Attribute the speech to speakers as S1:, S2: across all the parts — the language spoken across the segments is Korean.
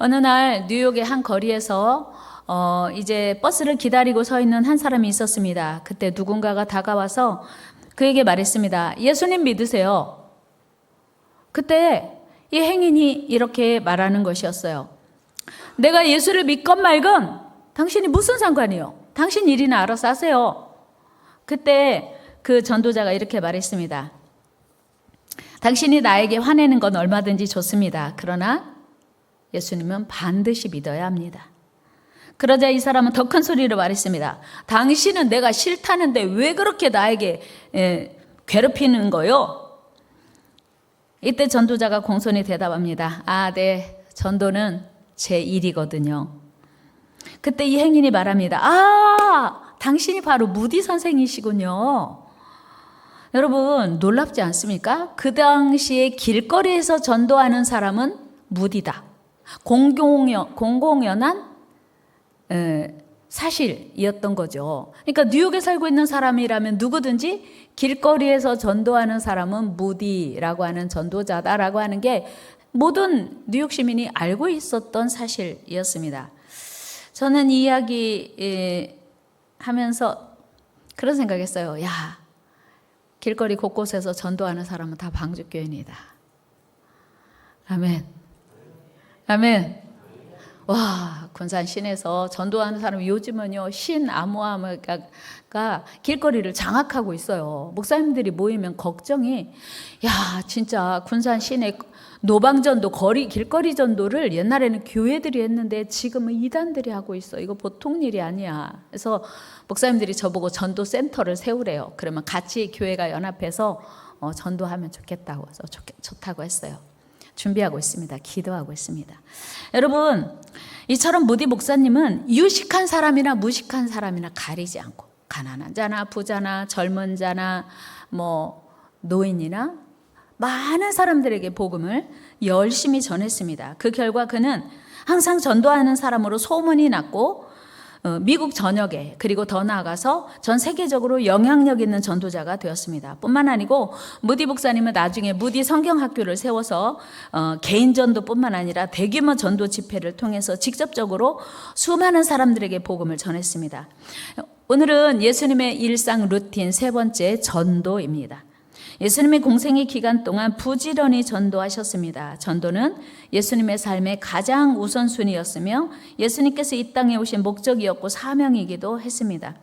S1: 어느 날 뉴욕의 한 거리에서 이제 버스를 기다리고 서 있는 한 사람이 있었습니다. 그때 누군가가 다가와서 그에게 말했습니다. 예수님 믿으세요. 그때 이 행인이 이렇게 말하는 것이었어요. 내가 예수를 믿건 말건 당신이 무슨 상관이요? 당신 일이나 알아서 하세요. 그때 그 전도자가 이렇게 말했습니다. 당신이 나에게 화내는 건 얼마든지 좋습니다. 그러나 예수님은 반드시 믿어야 합니다. 그러자 이 사람은 더 큰 소리로 말했습니다. 당신은 내가 싫다는데 왜 그렇게 나에게 괴롭히는 거요? 이때 전도자가 공손히 대답합니다. 네, 전도는 제 일이거든요. 그때 이 행인이 말합니다. 당신이 바로 무디 선생이시군요. 여러분 놀랍지 않습니까? 그 당시에 길거리에서 전도하는 사람은 무디다. 공공연한 사실이었던 거죠. 그러니까 뉴욕에 살고 있는 사람이라면 누구든지 길거리에서 전도하는 사람은 무디라고 하는 전도자다라고 하는 게 모든 뉴욕 시민이 알고 있었던 사실이었습니다. 저는 이 이야기 하면서 그런 생각했어요. 길거리 곳곳에서 전도하는 사람은 다 방주교인이다. 아멘. 아멘. 군산 시내에서 전도하는 사람 요즘은요 신아무아가 길거리를 장악하고 있어요. 목사님들이 모이면 걱정이 진짜 군산 시내 노방전도 길거리 전도를 옛날에는 교회들이 했는데 지금은 이단들이 하고 있어. 이거 보통 일이 아니야. 그래서 목사님들이 저보고 전도 센터를 세우래요. 그러면 같이 교회가 연합해서 전도하면 좋겠다고 해서 좋다고 했어요. 준비하고 있습니다. 기도하고 있습니다. 여러분, 이처럼 무디 목사님은 유식한 사람이나 무식한 사람이나 가리지 않고 가난한 자나 부자나 젊은 자나 노인이나 많은 사람들에게 복음을 열심히 전했습니다. 그 결과 그는 항상 전도하는 사람으로 소문이 났고 미국 전역에 그리고 더 나아가서 전 세계적으로 영향력 있는 전도자가 되었습니다. 뿐만 아니고 무디 목사님은 나중에 무디 성경학교를 세워서 개인 전도뿐만 아니라 대규모 전도 집회를 통해서 직접적으로 수많은 사람들에게 복음을 전했습니다. 오늘은 예수님의 일상 루틴 세 번째 전도입니다. 예수님의 공생의 기간 동안 부지런히 전도하셨습니다. 전도는 예수님의 삶의 가장 우선순위였으며 예수님께서 이 땅에 오신 목적이었고 사명이기도 했습니다.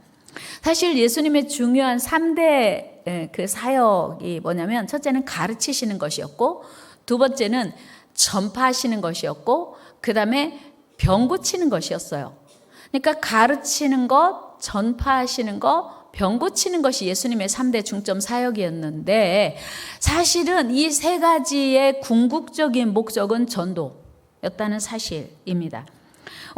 S1: 사실 예수님의 중요한 3대 그 사역이 뭐냐면 첫째는 가르치시는 것이었고 두 번째는 전파하시는 것이었고 그 다음에 병 고치는 것이었어요. 그러니까 가르치는 것, 전파하시는 것, 병 고치는 것이 예수님의 3대 중점 사역이었는데 사실은 이 세 가지의 궁극적인 목적은 전도였다는 사실입니다.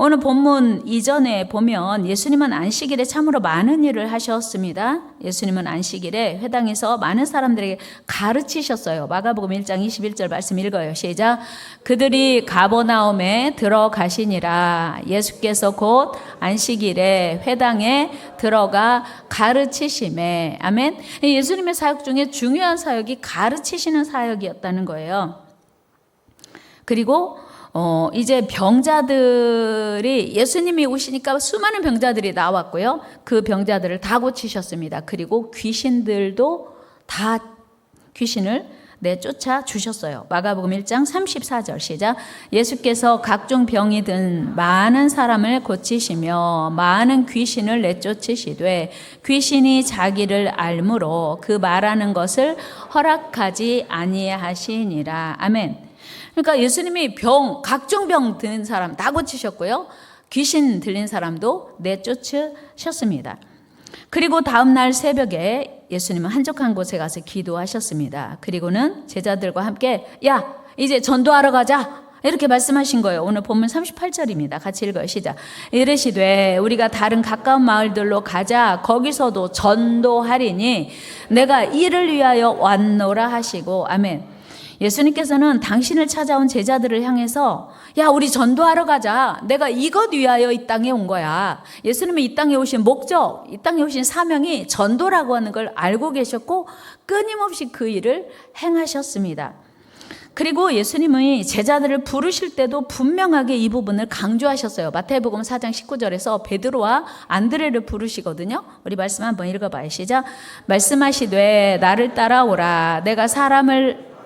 S1: 오늘 본문 이전에 보면 예수님은 안식일에 참으로 많은 일을 하셨습니다. 예수님은 안식일에 회당에서 많은 사람들에게 가르치셨어요. 마가복음 1장 21절 말씀 읽어요. 시작. 그들이 가버나움에 들어가시니라. 예수께서 곧 안식일에 회당에 들어가 가르치심에. 아멘. 예수님의 사역 중에 중요한 사역이 가르치시는 사역이었다는 거예요. 그리고 이제 병자들이 예수님이 오시니까 수많은 병자들이 나왔고요. 그 병자들을 다 고치셨습니다. 그리고 귀신들도 다 귀신을 내쫓아 주셨어요. 마가복음 1장 34절 시작. 예수께서 각종 병이 든 많은 사람을 고치시며 많은 귀신을 내쫓으시되 귀신이 자기를 알므로 그 말하는 것을 허락하지 아니하시니라. 아멘. 그러니까 예수님이 각종 병 드는 사람 다 고치셨고요. 귀신 들린 사람도 내쫓으셨습니다. 그리고 다음 날 새벽에 예수님은 한적한 곳에 가서 기도하셨습니다. 그리고는 제자들과 함께 이제 전도하러 가자. 이렇게 말씀하신 거예요. 오늘 본문 38절입니다. 같이 읽어요. 시작. 이르시되 우리가 다른 가까운 마을들로 가자. 거기서도 전도하리니 내가 이를 위하여 왔노라 하시고. 아멘. 예수님께서는 당신을 찾아온 제자들을 향해서 우리 전도하러 가자. 내가 이것 위하여 이 땅에 온 거야. 예수님이 이 땅에 오신 목적, 이 땅에 오신 사명이 전도라고 하는 걸 알고 계셨고 끊임없이 그 일을 행하셨습니다. 그리고 예수님이 제자들을 부르실 때도 분명하게 이 부분을 강조하셨어요. 마태복음 4장 19절에서 베드로와 안드레를 부르시거든요. 우리 말씀 한번 읽어봐요. 시작. 말씀하시되 나를 따라오라. 내가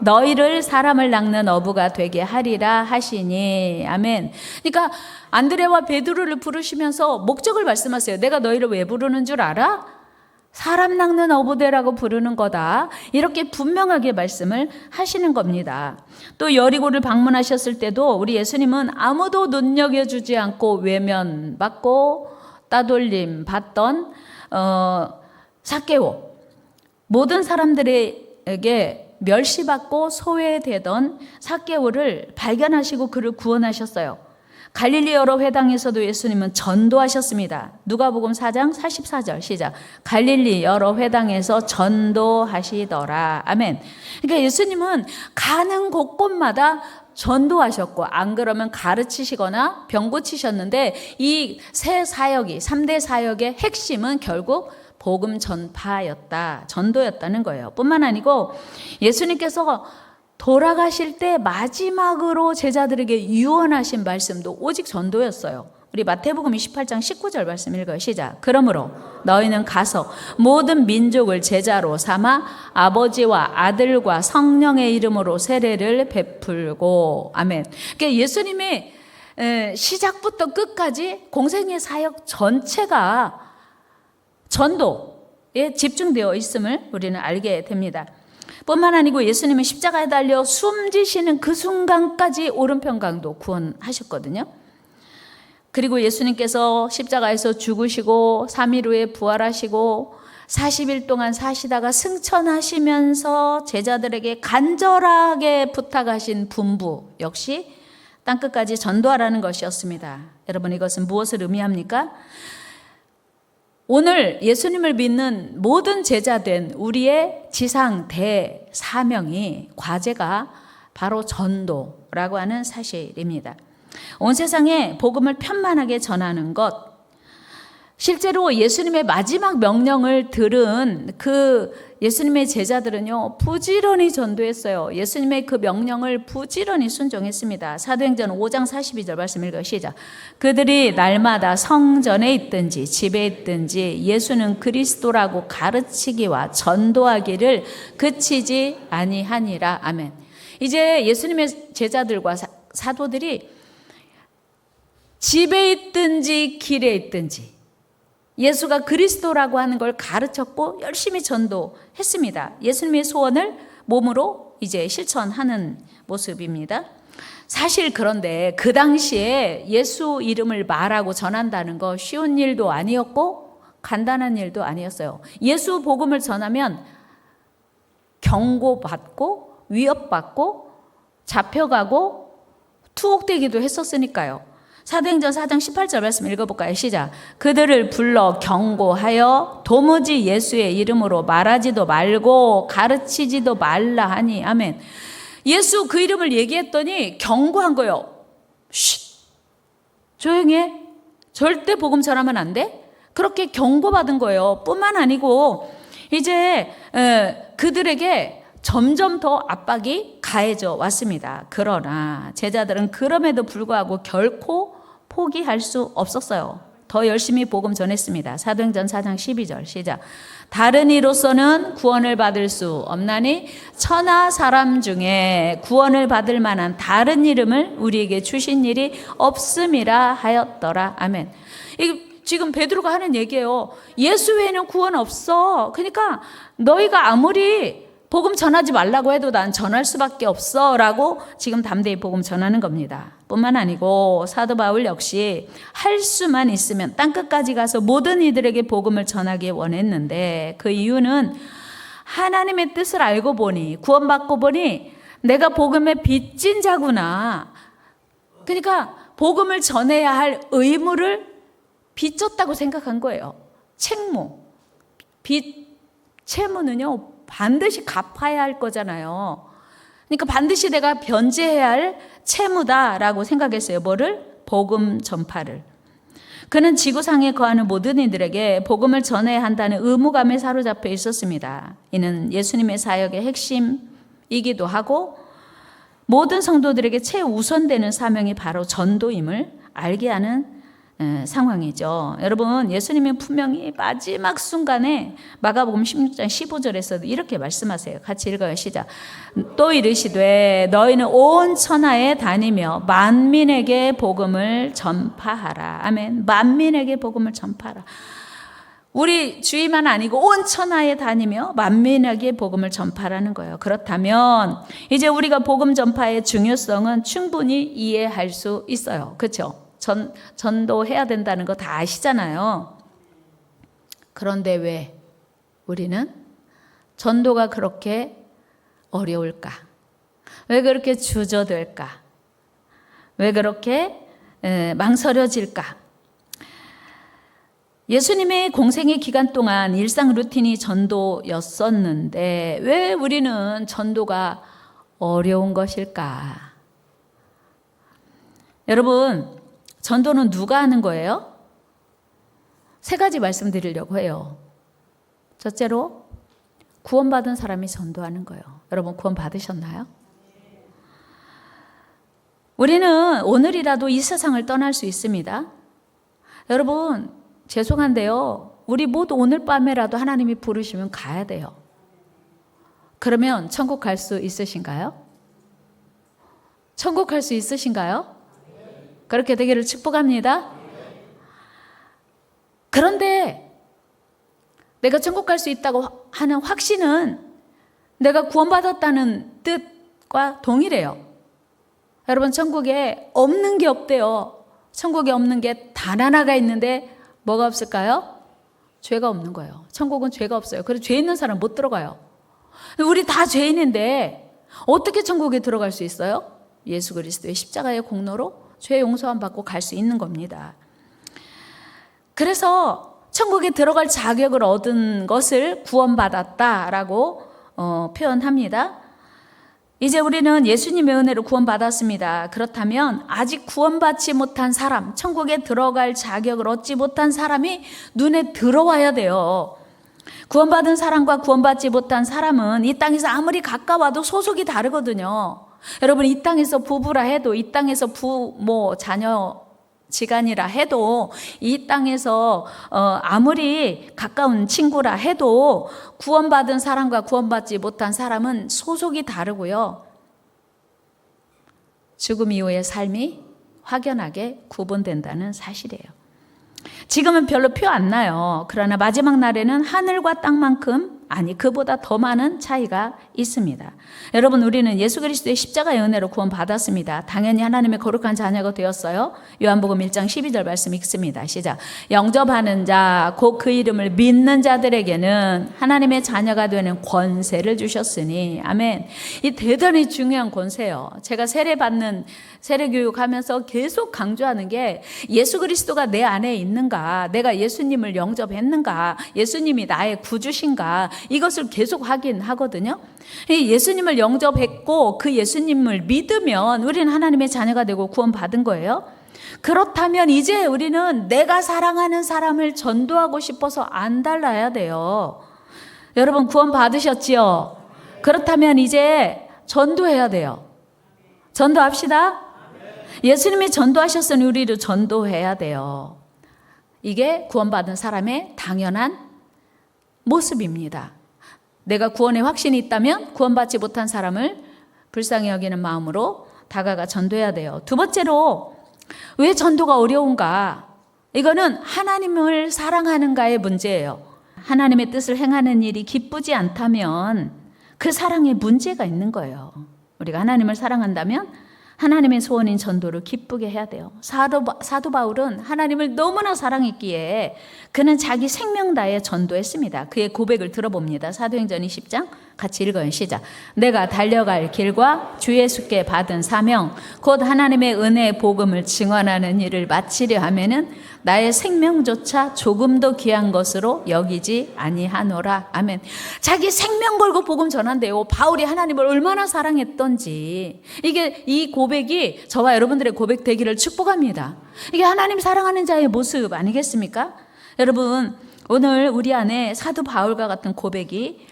S1: 너희를 사람을 낚는 어부가 되게 하리라 하시니. 아멘. 그러니까 안드레와 베드로를 부르시면서 목적을 말씀하세요. 내가 너희를 왜 부르는 줄 알아? 사람 낚는 어부대라고 부르는 거다. 이렇게 분명하게 말씀을 하시는 겁니다. 또 여리고를 방문하셨을 때도 우리 예수님은 아무도 눈여겨주지 않고 외면받고 따돌림 받던 삭개오, 모든 사람들에게 멸시받고 소외되던 삭개오를 발견하시고 그를 구원하셨어요. 갈릴리 여러 회당에서도 예수님은 전도하셨습니다. 누가복음 4장 44절 시작. 갈릴리 여러 회당에서 전도하시더라. 아멘. 그러니까 예수님은 가는 곳곳마다 전도하셨고, 안 그러면 가르치시거나 병 고치셨는데, 이 세 사역이 3대 사역의 핵심은 결국 복음 전파였다, 전도였다는 거예요. 뿐만 아니고 예수님께서 돌아가실 때 마지막으로 제자들에게 유언하신 말씀도 오직 전도였어요. 우리 마태복음 28장 19절 말씀 읽어요. 시작. 그러므로 너희는 가서 모든 민족을 제자로 삼아 아버지와 아들과 성령의 이름으로 세례를 베풀고. 아멘. 그러니까 예수님의 시작부터 끝까지 공생의 사역 전체가 전도에 집중되어 있음을 우리는 알게 됩니다. 뿐만 아니고 예수님은 십자가에 달려 숨지시는 그 순간까지 오른편 강도 구원하셨거든요. 그리고 예수님께서 십자가에서 죽으시고 3일 후에 부활하시고 40일 동안 사시다가 승천하시면서 제자들에게 간절하게 부탁하신 분부 역시 땅끝까지 전도하라는 것이었습니다. 여러분, 이것은 무엇을 의미합니까? 오늘 예수님을 믿는 모든 제자된 우리의 지상 대사명이, 과제가 바로 전도라고 하는 사실입니다. 온 세상에 복음을 편만하게 전하는 것, 실제로 예수님의 마지막 명령을 들은 그 예수님의 제자들은요, 부지런히 전도했어요. 예수님의 그 명령을 부지런히 순종했습니다. 사도행전 5장 42절 말씀 읽어 시작. 그들이 날마다 성전에 있든지 집에 있든지 예수는 그리스도라고 가르치기와 전도하기를 그치지 아니하니라. 아멘. 이제 예수님의 제자들과 사도들이 집에 있든지 길에 있든지 예수가 그리스도라고 하는 걸 가르쳤고 열심히 전도했습니다. 예수님의 소원을 몸으로 이제 실천하는 모습입니다. 사실 그런데 그 당시에 예수 이름을 말하고 전한다는 거 쉬운 일도 아니었고 간단한 일도 아니었어요. 예수 복음을 전하면 경고받고 위협받고 잡혀가고 투옥되기도 했었으니까요. 사도행전 4장 18절 말씀 읽어볼까요? 시작. 그들을 불러 경고하여 도무지 예수의 이름으로 말하지도 말고 가르치지도 말라 하니. 아멘. 예수 그 이름을 얘기했더니 경고한 거예요. 쉿, 조용히 해. 절대 복음 전하면 안 돼. 그렇게 경고받은 거예요. 뿐만 아니고 이제 그들에게 점점 더 압박이 가해져 왔습니다. 그러나 제자들은 그럼에도 불구하고 결코 포기할 수 없었어요. 더 열심히 복음 전했습니다. 사도행전 4장 12절 시작. 다른 이로서는 구원을 받을 수 없나니 천하 사람 중에 구원을 받을 만한 다른 이름을 우리에게 주신 일이 없음이라 하였더라. 아멘. 지금 베드로가 하는 얘기예요. 예수 외에는 구원 없어. 그러니까 너희가 아무리 복음 전하지 말라고 해도 난 전할 수밖에 없어 라고 지금 담대히 복음 전하는 겁니다. 뿐만 아니고 사도 바울 역시 할 수만 있으면 땅끝까지 가서 모든 이들에게 복음을 전하기 원했는데, 그 이유는 하나님의 뜻을 알고 보니, 구원받고 보니 내가 복음의 빚진 자구나. 그러니까 복음을 전해야 할 의무를 빚졌다고 생각한 거예요. 책무, 채무는요 반드시 갚아야 할 거잖아요. 그러니까 반드시 내가 변제해야 할 채무다라고 생각했어요. 뭐를? 복음 전파를. 그는 지구상에 거하는 모든 이들에게 복음을 전해야 한다는 의무감에 사로잡혀 있었습니다. 이는 예수님의 사역의 핵심이기도 하고 모든 성도들에게 최우선되는 사명이 바로 전도임을 알게 하는 상황이죠. 여러분, 예수님이 분명히 마지막 순간에 마가복음 16장 15절에서도 이렇게 말씀하세요. 같이 읽어요. 시작. 또 이르시되 너희는 온 천하에 다니며 만민에게 복음을 전파하라. 아멘. 만민에게 복음을 전파하라. 우리 주위만 아니고 온 천하에 다니며 만민에게 복음을 전파라는 거예요. 그렇다면 이제 우리가 복음 전파의 중요성은 충분히 이해할 수 있어요. 그렇죠? 전도해야 된다는 거 다 아시잖아요. 그런데 왜 우리는 전도가 그렇게 어려울까? 왜 그렇게 주저될까? 왜 그렇게 망설여질까? 예수님의 공생의 기간 동안 일상 루틴이 전도였었는데 왜 우리는 전도가 어려운 것일까? 여러분, 전도는 누가 하는 거예요? 세 가지 말씀드리려고 해요. 첫째로 구원받은 사람이 전도하는 거예요. 여러분, 구원 받으셨나요? 우리는 오늘이라도 이 세상을 떠날 수 있습니다. 여러분, 죄송한데요. 우리 모두 오늘 밤에라도 하나님이 부르시면 가야 돼요. 그러면 천국 갈 수 있으신가요? 천국 갈 수 있으신가요? 그렇게 되기를 축복합니다. 그런데 내가 천국 갈 수 있다고 하는 확신은 내가 구원받았다는 뜻과 동일해요. 여러분, 천국에 없는 게 없대요. 천국에 없는 게 단 하나가 있는데 뭐가 없을까요? 죄가 없는 거예요. 천국은 죄가 없어요. 그래서 죄 있는 사람 못 들어가요. 우리 다 죄인인데 어떻게 천국에 들어갈 수 있어요? 예수 그리스도의 십자가의 공로로 죄 용서함 받고 갈 수 있는 겁니다. 그래서 천국에 들어갈 자격을 얻은 것을 구원받았다라고 표현합니다. 이제 우리는 예수님의 은혜로 구원받았습니다. 그렇다면 아직 구원받지 못한 사람, 천국에 들어갈 자격을 얻지 못한 사람이 눈에 들어와야 돼요. 구원받은 사람과 구원받지 못한 사람은 이 땅에서 아무리 가까워도 소속이 다르거든요. 여러분, 이 땅에서 부부라 해도, 이 땅에서 자녀 지간이라 해도, 이 땅에서 아무리 가까운 친구라 해도 구원받은 사람과 구원받지 못한 사람은 소속이 다르고요. 죽음 이후의 삶이 확연하게 구분된다는 사실이에요. 지금은 별로 표 안 나요. 그러나 마지막 날에는 하늘과 땅만큼, 아니 그보다 더 많은 차이가 있습니다. 여러분, 우리는 예수 그리스도의 십자가의 은혜로 구원받았습니다. 당연히 하나님의 거룩한 자녀가 되었어요. 요한복음 1장 12절 말씀 읽습니다. 시작. 영접하는 자, 곧 그 이름을 믿는 자들에게는 하나님의 자녀가 되는 권세를 주셨으니. 아멘. 이 대단히 중요한 권세예요. 제가 세례교육하면서 계속 강조하는 게 예수 그리스도가 내 안에 있는가, 내가 예수님을 영접했는가, 예수님이 나의 구주신가, 이것을 계속 확인하거든요. 예수님을 영접했고 그 예수님을 믿으면 우리는 하나님의 자녀가 되고 구원받은 거예요. 그렇다면 이제 우리는 내가 사랑하는 사람을 전도하고 싶어서 안 달라야 돼요. 여러분, 구원받으셨지요? 그렇다면 이제 전도해야 돼요. 전도합시다. 예수님이 전도하셨으니 우리도 전도해야 돼요. 이게 구원받은 사람의 당연한 모습입니다. 내가 구원의 확신이 있다면 구원받지 못한 사람을 불쌍히 여기는 마음으로 다가가 전도해야 돼요. 두 번째로, 왜 전도가 어려운가? 이거는 하나님을 사랑하는가의 문제예요. 하나님의 뜻을 행하는 일이 기쁘지 않다면 그 사랑에 문제가 있는 거예요. 우리가 하나님을 사랑한다면 하나님의 소원인 전도를 기쁘게 해야 돼요. 사도 바울은 하나님을 너무나 사랑했기에 그는 자기 생명 다해 전도했습니다. 그의 고백을 들어봅니다. 사도행전 20장 같이 읽어요. 시작. 내가 달려갈 길과 주 예수께 받은 사명, 곧 하나님의 은혜의 복음을 증언하는 일을 마치려 하면은 나의 생명조차 조금도 귀한 것으로 여기지 아니하노라. 아멘. 자기 생명 걸고 복음 전한대요. 바울이 하나님을 얼마나 사랑했던지. 이 고백이 저와 여러분들의 고백 되기를 축복합니다. 이게 하나님 사랑하는 자의 모습 아니겠습니까? 여러분, 오늘 우리 안에 사도 바울과 같은 고백이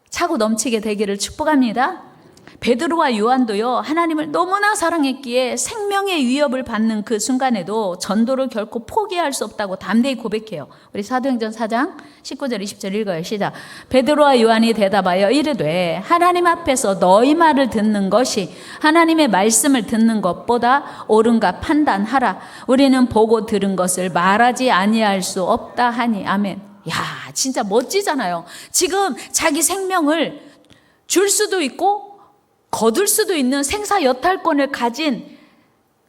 S1: 차고 넘치게 되기를 축복합니다. 베드로와 요한도요, 하나님을 너무나 사랑했기에 생명의 위협을 받는 그 순간에도 전도를 결코 포기할 수 없다고 담대히 고백해요. 우리 사도행전 4장 19절 20절 읽어요. 시작. 베드로와 요한이 대답하여 이르되 하나님 앞에서 너희 말을 듣는 것이 하나님의 말씀을 듣는 것보다 옳은가 판단하라. 우리는 보고 들은 것을 말하지 아니할 수 없다 하니. 아멘. 야, 진짜 멋지잖아요. 지금 자기 생명을 줄 수도 있고 거둘 수도 있는 생사 여탈권을 가진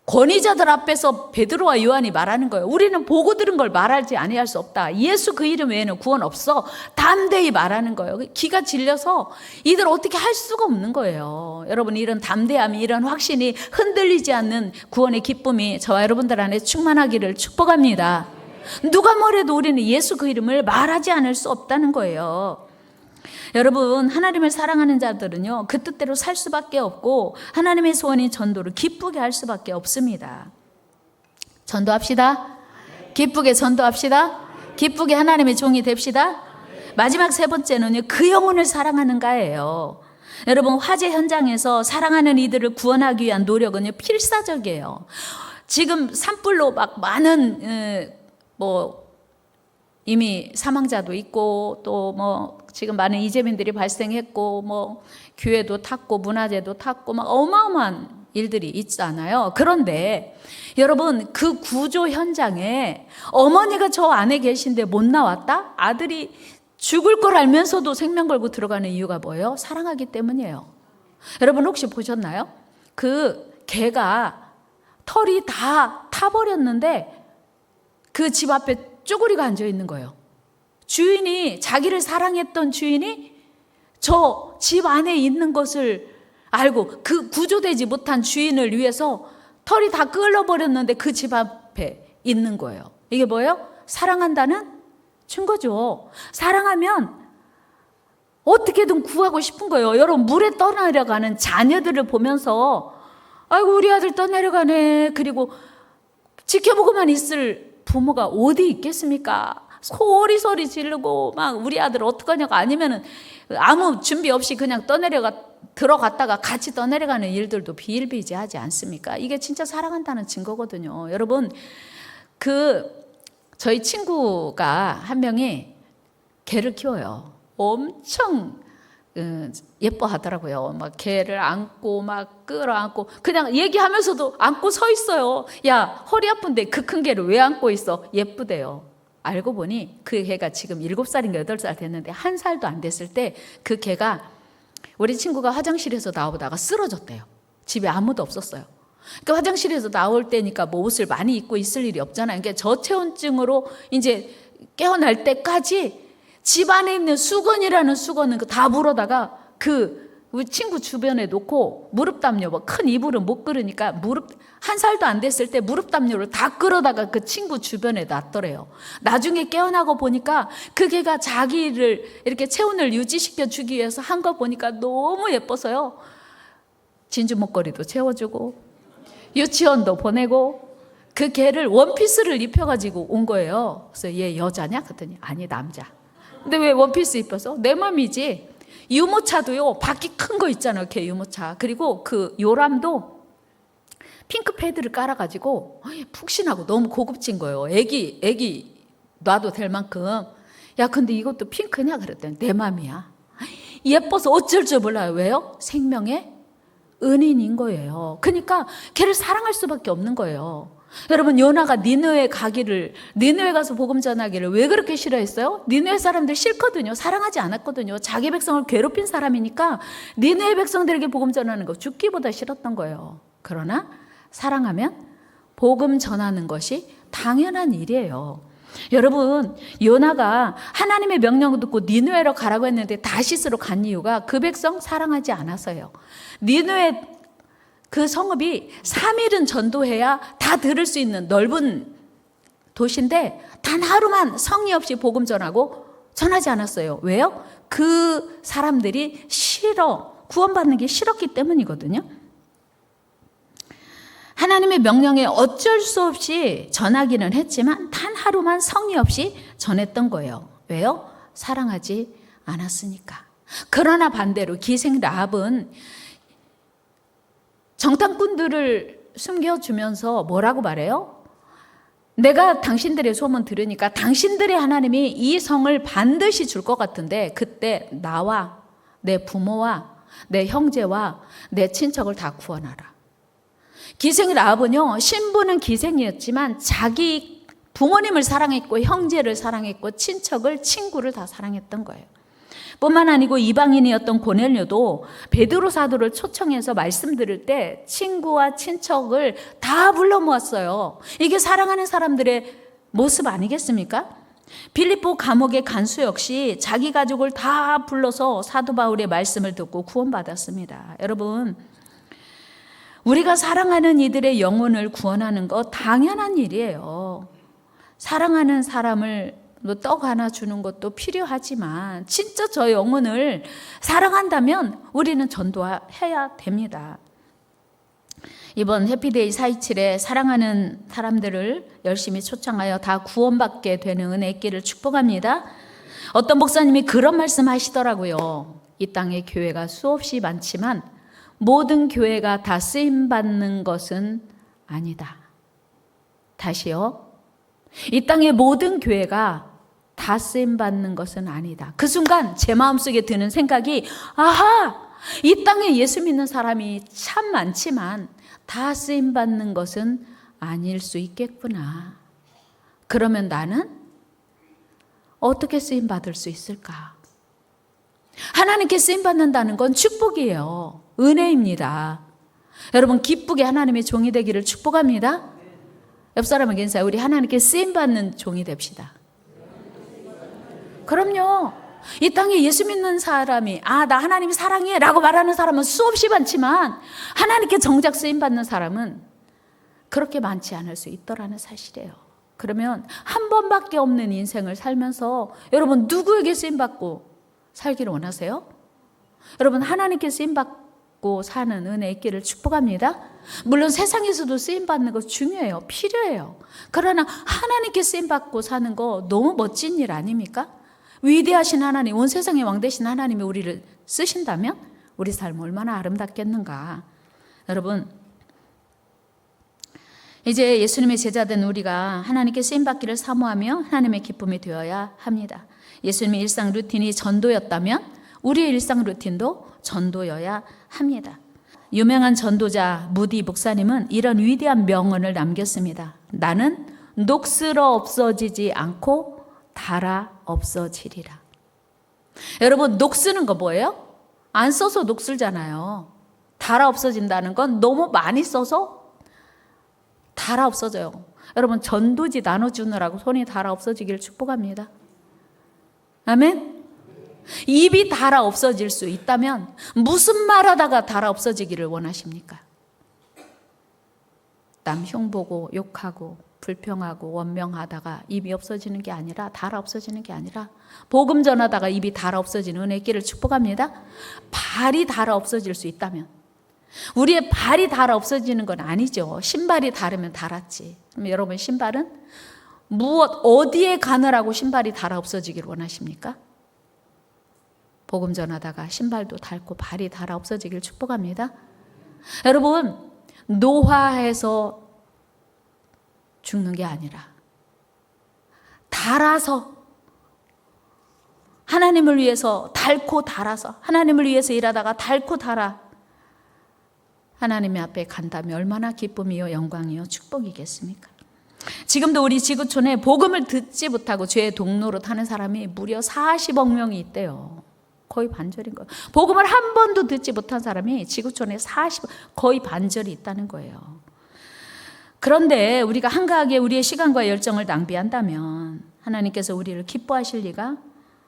S1: 권위자들 앞에서 베드로와 요한이 말하는 거예요. 우리는 보고 들은 걸 말하지 아니할 수 없다. 예수 그 이름 외에는 구원 없어. 담대히 말하는 거예요. 기가 질려서 이들 어떻게 할 수가 없는 거예요. 여러분, 이런 담대함이, 이런 확신이 흔들리지 않는 구원의 기쁨이 저와 여러분들 안에 충만하기를 축복합니다. 누가 뭐래도 우리는 예수 그 이름을 말하지 않을 수 없다는 거예요. 여러분, 하나님을 사랑하는 자들은요, 그 뜻대로 살 수밖에 없고 하나님의 소원인 전도를 기쁘게 할 수밖에 없습니다. 전도합시다. 기쁘게 전도합시다. 기쁘게 하나님의 종이 됩시다. 마지막 세 번째는요, 그 영혼을 사랑하는가예요. 여러분, 화재 현장에서 사랑하는 이들을 구원하기 위한 노력은요, 필사적이에요. 지금 산불로 막 많은 이미 사망자도 있고 또 지금 많은 이재민들이 발생했고 교회도 탔고 문화재도 탔고 막 어마어마한 일들이 있잖아요. 그런데 여러분, 그 구조 현장에 어머니가 저 안에 계신데 못 나왔다? 아들이 죽을 걸 알면서도 생명 걸고 들어가는 이유가 뭐예요? 사랑하기 때문이에요. 여러분, 혹시 보셨나요? 그 개가 털이 다 타버렸는데 그 집 앞에 쪼그리가 앉아 있는 거예요. 주인이, 자기를 사랑했던 주인이 저 집 안에 있는 것을 알고 그 구조되지 못한 주인을 위해서 털이 다 끌어버렸는데 그 집 앞에 있는 거예요. 이게 뭐예요? 사랑한다는 증거죠. 사랑하면 어떻게든 구하고 싶은 거예요. 여러분, 물에 떠내려가는 자녀들을 보면서 아이고, 우리 아들 떠내려가네. 그리고 지켜보고만 있을 부모가 어디 있겠습니까? 소리 지르고 막 우리 아들 어떡하냐고, 아니면은 아무 준비 없이 그냥 들어갔다가 같이 떠내려가는 일들도 비일비재하지 않습니까? 이게 진짜 사랑한다는 증거거든요. 여러분, 저희 친구가 한 명이 개를 키워요. 엄청 예뻐하더라고요. 막 개를 안고 막 끌어안고 그냥 얘기하면서도 안고 서 있어요. 야, 허리 아픈데 그 큰 개를 왜 안고 있어? 예쁘대요. 알고 보니 그 개가 지금 7살인가 8살 됐는데 1살도 안 됐을 때 그 개가 우리 친구가 화장실에서 나오다가 쓰러졌대요. 집에 아무도 없었어요. 그러니까 화장실에서 나올 때니까 옷을 많이 입고 있을 일이 없잖아요. 그러니까 저체온증으로 이제 깨어날 때까지 집 안에 있는 수건이라는 수건은 다 물어다가 우리 친구 주변에 놓고 무릎 담요, 큰 이불은 못 끌으니까 1살도 안 됐을 때 무릎 담요를 다 끌어다가 그 친구 주변에 놨더래요. 나중에 깨어나고 보니까 그 개가 자기를 이렇게 체온을 유지시켜 주기 위해서 한 거 보니까 너무 예뻐서요. 진주 목걸이도 채워주고 유치원도 보내고 그 개를 원피스를 입혀가지고 온 거예요. 그래서 얘 여자냐? 그랬더니 아니, 남자. 근데 왜 원피스 입어서? 내 맘이지. 유모차도요, 바퀴 큰 거 있잖아요. 개 유모차. 그리고 그 요람도 핑크 패드를 깔아가지고 푹신하고 너무 고급진 거예요. 애기 놔도 될 만큼. 야, 근데 이것도 핑크냐? 그랬더니 내 맘이야. 예뻐서 어쩔 줄 몰라요. 왜요? 생명의 은인인 거예요. 그러니까 걔를 사랑할 수밖에 없는 거예요. 여러분, 요나가 니느웨 가서 복음 전하기를 왜 그렇게 싫어했어요? 니느웨 사람들 싫거든요. 사랑하지 않았거든요. 자기 백성을 괴롭힌 사람이니까 니느웨 백성들에게 복음 전하는 거 죽기보다 싫었던 거예요. 그러나 사랑하면 복음 전하는 것이 당연한 일이에요. 여러분, 요나가 하나님의 명령을 듣고 니느웨로 가라고 했는데 다시스로 간 이유가 그 백성 사랑하지 않아서요. 니느웨 그 성읍이 3일은 전도해야 다 들을 수 있는 넓은 도시인데 단 하루만 성의 없이 복음 전하지 않았어요. 왜요? 그 사람들이 구원받는 게 싫었기 때문이거든요. 하나님의 명령에 어쩔 수 없이 전하기는 했지만 단 하루만 성의 없이 전했던 거예요. 왜요? 사랑하지 않았으니까. 그러나 반대로 기생 라합은 정탐꾼들을 숨겨주면서 뭐라고 말해요? 내가 당신들의 소문 들으니까 당신들의 하나님이 이 성을 반드시 줄 것 같은데 그때 나와 내 부모와 내 형제와 내 친척을 다 구원하라. 기생 라합은요, 신부는 기생이었지만 자기 부모님을 사랑했고 형제를 사랑했고 친척을 친구를 다 사랑했던 거예요. 뿐만 아니고 이방인이었던 고넬료도 베드로 사도를 초청해서 말씀 들을 때 친구와 친척을 다 불러 모았어요. 이게 사랑하는 사람들의 모습 아니겠습니까? 빌립보 감옥의 간수 역시 자기 가족을 다 불러서 사도 바울의 말씀을 듣고 구원받았습니다. 여러분, 우리가 사랑하는 이들의 영혼을 구원하는 거 당연한 일이에요. 사랑하는 사람을 떡 하나 주는 것도 필요하지만 진짜 저 영혼을 사랑한다면 우리는 전도해야 됩니다. 이번 해피데이 427에 사랑하는 사람들을 열심히 초청하여 다 구원받게 되는 은혜 있기를 축복합니다. 어떤 목사님이 그런 말씀 하시더라고요. 이 땅에 교회가 수없이 많지만 모든 교회가 다 쓰임받는 것은 아니다. 다시요. 이 땅의 모든 교회가 다 쓰임받는 것은 아니다. 그 순간 제 마음속에 드는 생각이, 아하! 이 땅에 예수 믿는 사람이 참 많지만 다 쓰임받는 것은 아닐 수 있겠구나. 그러면 나는 어떻게 쓰임받을 수 있을까? 하나님께 쓰임받는다는 건 축복이에요. 은혜입니다. 여러분, 기쁘게 하나님의 종이 되기를 축복합니다. 옆 사람에게 인사해. 우리 하나님께 쓰임받는 종이 됩시다. 그럼요. 이 땅에 예수 믿는 사람이 나 하나님 사랑해 라고 말하는 사람은 수없이 많지만 하나님께 정작 쓰임받는 사람은 그렇게 많지 않을 수 있더라는 사실이에요. 그러면 한 번밖에 없는 인생을 살면서 여러분 누구에게 쓰임받고 살기를 원하세요? 여러분 하나님께 쓰임받고 사는 은혜 있기를 축복합니다. 물론 세상에서도 쓰임받는 거 중요해요. 필요해요. 그러나 하나님께 쓰임받고 사는 거 너무 멋진 일 아닙니까? 위대하신 하나님, 온 세상의 왕 되신 하나님이 우리를 쓰신다면 우리 삶 얼마나 아름답겠는가. 여러분, 이제 예수님의 제자된 우리가 하나님께 쓰임받기를 사모하며 하나님의 기쁨이 되어야 합니다. 예수님의 일상 루틴이 전도였다면 우리의 일상 루틴도 전도여야 합니다. 유명한 전도자 무디 목사님은 이런 위대한 명언을 남겼습니다. 나는 녹슬어 없어지지 않고 닳아 없어지리라. 여러분, 녹쓰는 거 뭐예요? 안 써서 녹슬잖아요. 닳아 없어진다는 건 너무 많이 써서 닳아 없어져요. 여러분, 전도지 나눠주느라고 손이 닳아 없어지기를 축복합니다. 아멘? 입이 닳아 없어질 수 있다면 무슨 말하다가 닳아 없어지기를 원하십니까? 남 흉보고 욕하고 불평하고 원명하다가 입이 없어지는 게 아니라 닳아 없어지는 게 아니라 복음 전하다가 입이 닳아 없어지는 은혜 있기를 축복합니다. 발이 닳아 없어질 수 있다면 우리의 발이 닳아 없어지는 건 아니죠. 신발이 닳으면 닳았지. 그럼 여러분 신발은 어디에 가느라고 신발이 닳아 없어지기를 원하십니까? 복음 전하다가 신발도 닳고 발이 닳아 없어지기를 축복합니다. 여러분 노화해서 죽는 게 아니라 닳아서 하나님을 위해서 닳고 닳아서 하나님을 위해서 일하다가 닳고 닳아 하나님의 앞에 간다면 얼마나 기쁨이요 영광이요 축복이겠습니까? 지금도 우리 지구촌에 복음을 듣지 못하고 죄의 동로로 타는 사람이 무려 40억 명이 있대요. 거의 반절인 거예요. 복음을 한 번도 듣지 못한 사람이 지구촌에 거의 반절이 있다는 거예요. 그런데 우리가 한가하게 우리의 시간과 열정을 낭비한다면 하나님께서 우리를 기뻐하실 리가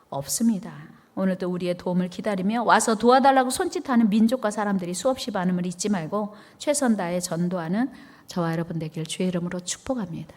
S1: 없습니다. 오늘도 우리의 도움을 기다리며 와서 도와달라고 손짓하는 민족과 사람들이 수없이 많음을 잊지 말고 최선 다해 전도하는 저와 여러분 되길 주의 이름으로 축복합니다.